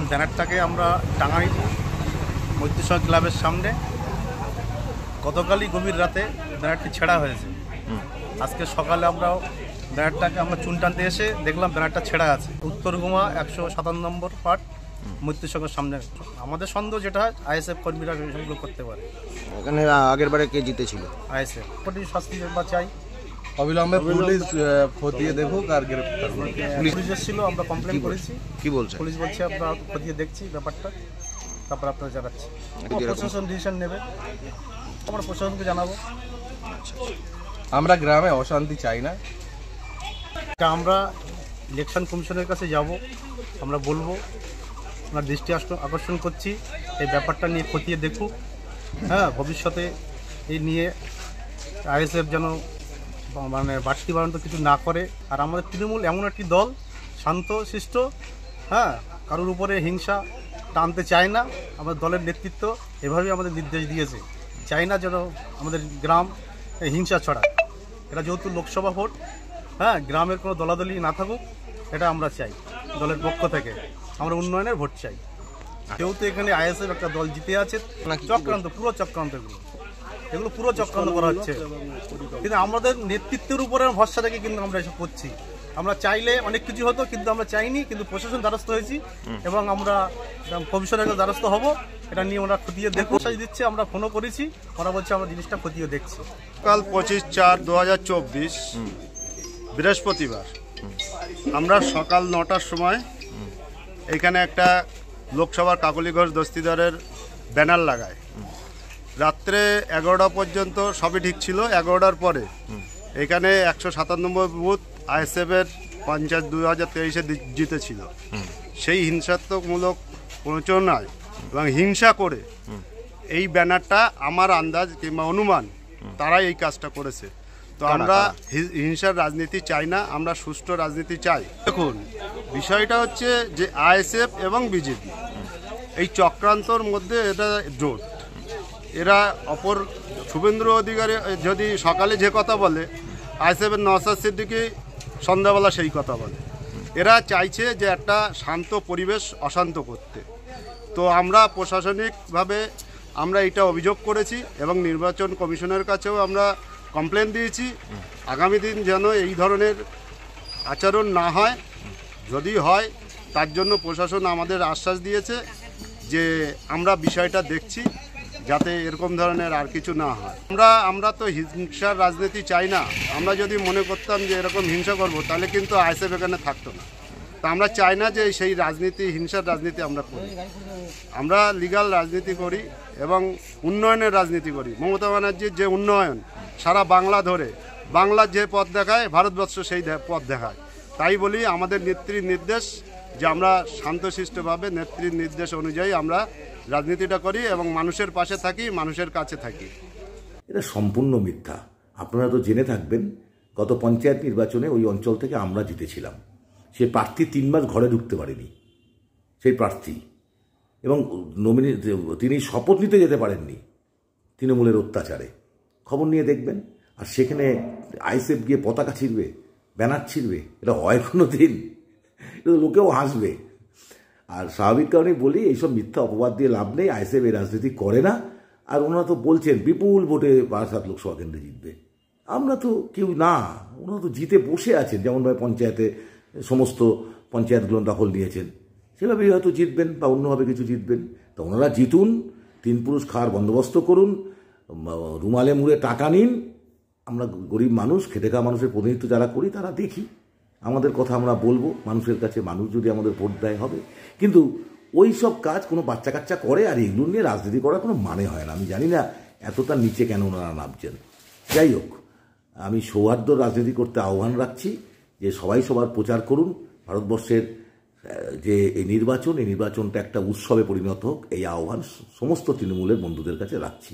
ব্যানারটাকে আমরা টাঙাই মৈত্রী ক্লাবের সামনে। গতকালই গভীর রাতে ব্যানারটি ছেঁড়া হয়েছে। আজকে সকালে আমরা ব্যানারটাকে চুন টানতে এসে দেখলাম ব্যানারটা ছেঁড়া আছে। উত্তরগুমা 157 নম্বর পার্ট মৈত্রী সংঘের সামনে। আমাদের সন্দেহ যেটা হয় আইএসএফ কর্মীরা এগুলো করতে পারে। এখানে আগের বারে কে জিতেছিল? আইএসএফ। কোটি শাস্তি বা চাই, অবিলম্বে পুলিশ খতিয়ে দেখুক আর গ্রেফতার করুক। পুলিশ এসেছিল, আমরা কমপ্লেন করেছি। কি বলছে পুলিশ বলছে আমরা খতিয়ে দেখছি ব্যাপারটা, তারপর আপনারা জানাচ্ছি। প্রশাসন ডিসিশন নেবে, আমরা প্রশাসনকে জানাবো। আমরা গ্রামে অশান্তি চাই না। আমরা ইলেকশন কমিশনের কাছে যাব, আমরা বলবো আমরা দৃষ্টি আকর্ষণ করছি এই ব্যাপারটা নিয়ে খতিয়ে দেখুক। ভবিষ্যতে এই নিয়ে আইএসএফ যেন বাড়তি বাড়ন্ত কিছু না করে। আর আমাদের তৃণমূল এমন একটি দল, শান্ত শিষ্ট, কারোর উপরে হিংসা টানতে চায় না। আমাদের দলের নেতৃত্ব এভাবেই আমাদের নির্দেশ দিয়েছে, চাই না যেন আমাদের গ্রাম হিংসা ছড়ায়। এটা যেহেতু লোকসভা ভোট, গ্রামের কোনো দলাদলি না থাকুক, এটা আমরা চাই। দলের পক্ষ থেকে আমরা উন্নয়নের ভোট চাই। যেহেতু এখানে আইএসএফ একটা দল জিতে আছে, চক্রান্ত, পুরো চক্রান্ত, এগুলো পুরো চক্রান্ত করা হচ্ছে। কিন্তু আমাদের নেতৃত্বের উপরে ভরসা রেখে কিন্তু আমরা এসব করছি। আমরা চাইলে অনেক কিছু হতো, কিন্তু আমরা চাইনি। কিন্তু প্রশাসন দ্বারস্থ হয়েছি এবং আমরা কমিশনের দ্বারস্থ হব। এটা নিয়ে ওরা খতিয়ে দেখো দিচ্ছে, আমরা ফোনও করেছি, ওরা বলছে আমরা জিনিসটা খতিয়ে দেখছি। কাল 25/4/2024 বৃহস্পতিবার আমরা সকাল 9টার সময় এখানে একটা লোকসভার কাকলি ঘোষ দস্তিদারের ব্যানার লাগায়। রাত্রে 11টা পর্যন্ত সবই ঠিক ছিল। 11টার পরে এখানে 157 নম্বর বুথ আইএসএফের পঞ্চায়েত 2023-এ জিতেছিল। সেই হিংসাত্মকমূলক প্রচারণায় এবং হিংসা করে এই ব্যানারটা, আমার আন্দাজ কিংবা অনুমান, তারাই এই কাজটা করেছে। তো আমরা হিংসার রাজনীতি চাই না, আমরা সুষ্ঠু রাজনীতি চাই। দেখুন, বিষয়টা হচ্ছে যে আইএসএফ এবং বিজেপি এই চক্রান্তর মধ্যে এটা জোট। এরা অপর শুভেন্দু অধিকারী যদি সকালে যে কথা বলে, আইএসএফের নওশাদ সিদ্দিকী সন্ধ্যাবেলা সেই কথা বলে। এরা চাইছে যে একটা শান্ত পরিবেশ অশান্ত করতে। তো আমরা প্রশাসনিকভাবে আমরা এটা অভিযোগ করেছি এবং নির্বাচন কমিশনের কাছেও আমরা কমপ্লেন দিয়েছি। আগামী দিন যেন এই ধরনের আচরণ না হয়, যদি হয় তার জন্য প্রশাসন আমাদের আশ্বাস দিয়েছে যে আমরা বিষয়টা দেখছি, যাতে এরকম ধরনের আর কিছু না হয়। আমরা তো হিংসার রাজনীতি চাই না। আমরা যদি মনে করতাম যে এরকম হিংসা করব, তাহলে কিন্তু আইএসএফ এখানে থাকতো না। তা আমরা চাই না যে সেই রাজনীতি, হিংসার রাজনীতি আমরা করি। আমরা লিগ্যাল রাজনীতি করি এবং উন্নয়নের রাজনীতি করি। মমতা ব্যানার্জির যে উন্নয়ন সারা বাংলা ধরে, বাংলার যে পথ দেখায়, ভারতবর্ষ সেই পথ দেখায়। তাই বলি আমাদের নেত্রীর নির্দেশ যে আমরা শান্তশিষ্টভাবে নেত্রীর নির্দেশ অনুযায়ী আমরা রাজনীতিটা করি এবং মানুষের পাশে থাকি, মানুষের কাছে থাকি। এটা সম্পূর্ণ মিথ্যা। আপনারা তো জেনে থাকবেন, গত পঞ্চায়েত নির্বাচনে ওই অঞ্চল থেকে আমরা জিতেছিলাম। সে প্রার্থী 3 মাস ঘরে ঢুকতে পারেনি, সেই প্রার্থী, এবং তিনি শপথ নিতে যেতে পারেননি তৃণমূলের অত্যাচারে। খবর নিয়ে দেখবেন। আর সেখানে আইএসএফ গিয়ে পতাকা ছিঁড়বে, ব্যানার ছিঁড়বে, এটা হয় কোনো দিন? এটা লোকেও হাসবে। আর স্বাভাবিক কারণেই বলি, এইসব মিথ্যা অপবাদ দিয়ে লাভ নেই। আইএসএফ এই রাজনীতি করে না। আর ওনারা তো বলছেন বিপুল ভোটে বারাসাত লোকসভা কেন্দ্রে জিতবে। আমরা তো কেউ না, ওনারা তো জিতে বসে আছেন। যেমনভাবে পঞ্চায়েতে সমস্ত পঞ্চায়েতগুলো দখল নিয়েছেন, সেভাবেই হয়তো জিতবেন বা অন্যভাবে কিছু জিতবেন। তা ওনারা জিতুন, 3 পুরুষ খাওয়ার বন্দোবস্ত করুন, রুমালে মুড়ে টাকা নিন। আমরা গরিব মানুষ, খেটে খাওয়া মানুষের প্রতিনিধিত্ব যারা করি তারা দেখি, আমাদের কথা আমরা বলবো মানুষের কাছে। মানুষ যদি আমাদের ভোট দেয় হবে। কিন্তু ওই সব কাজ কোনো বাচ্চা কাচ্চা করে, আর এগুলো নিয়ে রাজনীতি করার কোনো মানে হয় না। আমি জানি না এতটা নিচে কেন ওনারা নামছেন। যাই হোক, আমি সৌহার্দ্য রাজনীতি করতে আহ্বান রাখছি যে সবাই সবার প্রচার করুন। ভারতবর্ষের যে এই নির্বাচনটা একটা উৎসবে পরিণত হোক, এই আহ্বান সমস্ত তৃণমূলের বন্ধুদের কাছে রাখছি।